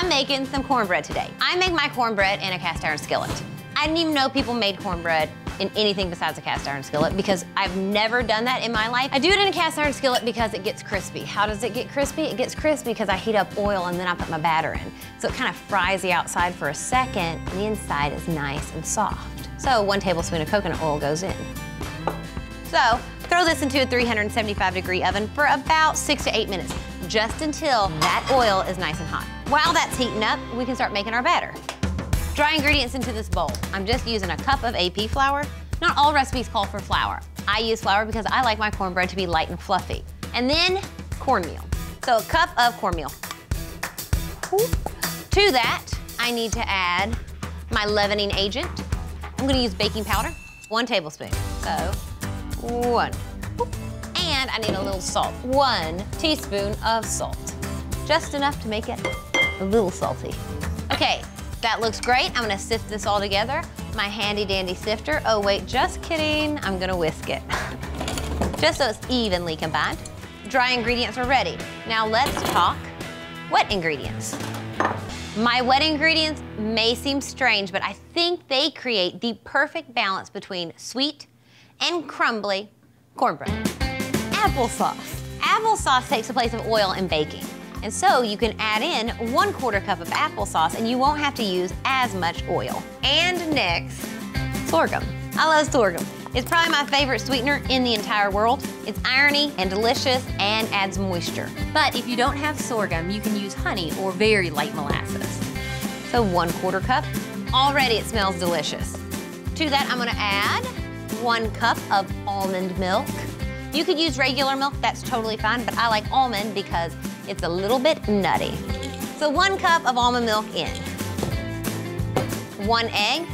I'm making some cornbread today. I make my cornbread in a cast iron skillet. I didn't even know people made cornbread in anything besides a cast iron skillet because I've never done that in my life. I do it in a cast iron skillet because it gets crispy. How does it get crispy? It gets crispy because I heat up oil and then I put my batter in. So it kind of fries the outside for a second and the inside is nice and soft. So 1 tablespoon of coconut oil goes in. So throw this into a 375-degree oven for about 6 to 8 minutes, just until that oil is nice and hot. While that's heating up, we can start making our batter. Dry ingredients into this bowl. I'm just using a cup of AP flour. Not all recipes call for flour. I use flour because I like my cornbread to be light and fluffy. And then cornmeal. So a cup of cornmeal. To that, I need to add my leavening agent. I'm gonna use baking powder, 1 tablespoon. So 1. And I need a little salt, 1 teaspoon of salt. Just enough to make it a little salty. Okay, that looks great. I'm gonna sift this all together. My handy dandy sifter. Oh wait, just kidding. I'm gonna whisk it. Just so it's evenly combined. Dry ingredients are ready. Now let's talk wet ingredients. My wet ingredients may seem strange, but I think they create the perfect balance between sweet and crumbly cornbread. Applesauce. Applesauce takes the place of oil in baking. And so you can add in 1/4 cup of applesauce and you won't have to use as much oil. And next, sorghum. I love sorghum. It's probably my favorite sweetener in the entire world. It's irony and delicious and adds moisture. But if you don't have sorghum, you can use honey or very light molasses. So 1/4 cup. Already it smells delicious. To that, I'm gonna add 1 cup of almond milk. You could use regular milk, that's totally fine, but I like almond because it's a little bit nutty. So 1 cup of almond milk in. 1 egg,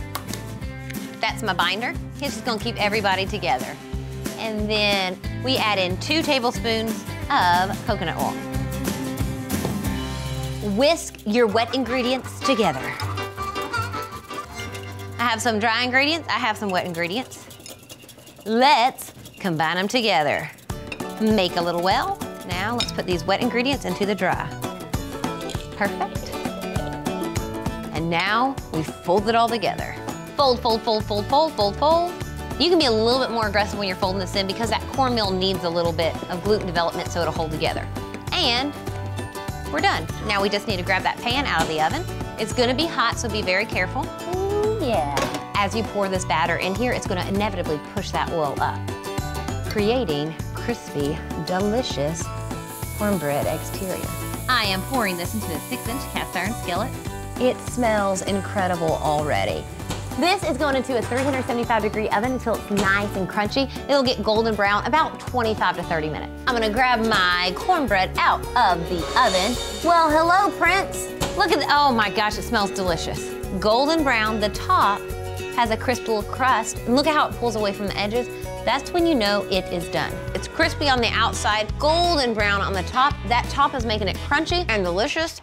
that's my binder. It's just gonna keep everybody together. And then we add in 2 tablespoons of coconut oil. Whisk your wet ingredients together. I have some dry ingredients, I have some wet ingredients. Let's combine them together. Make a little well. Now let's put these wet ingredients into the dry. Perfect. And now we fold it all together. Fold, fold, fold, fold, fold, fold, fold. You can be a little bit more aggressive when you're folding this in because that cornmeal needs a little bit of gluten development so it'll hold together. And we're done. Now we just need to grab that pan out of the oven. It's gonna be hot, so be very careful. Ooh, yeah. As you pour this batter in here, it's gonna inevitably push that oil up, creating crispy, delicious cornbread exterior. I am pouring this into a 6-inch cast iron skillet. It smells incredible already. This is going into a 375-degree oven until it's nice and crunchy. It'll get golden brown about 25 to 30 minutes. I'm gonna grab my cornbread out of the oven. Well, hello, Prince. Look at oh my gosh, it smells delicious. Golden brown, the top has a crisp little crust. And look at how it pulls away from the edges. That's when you know it is done. It's crispy on the outside, golden brown on the top. That top is making it crunchy and delicious.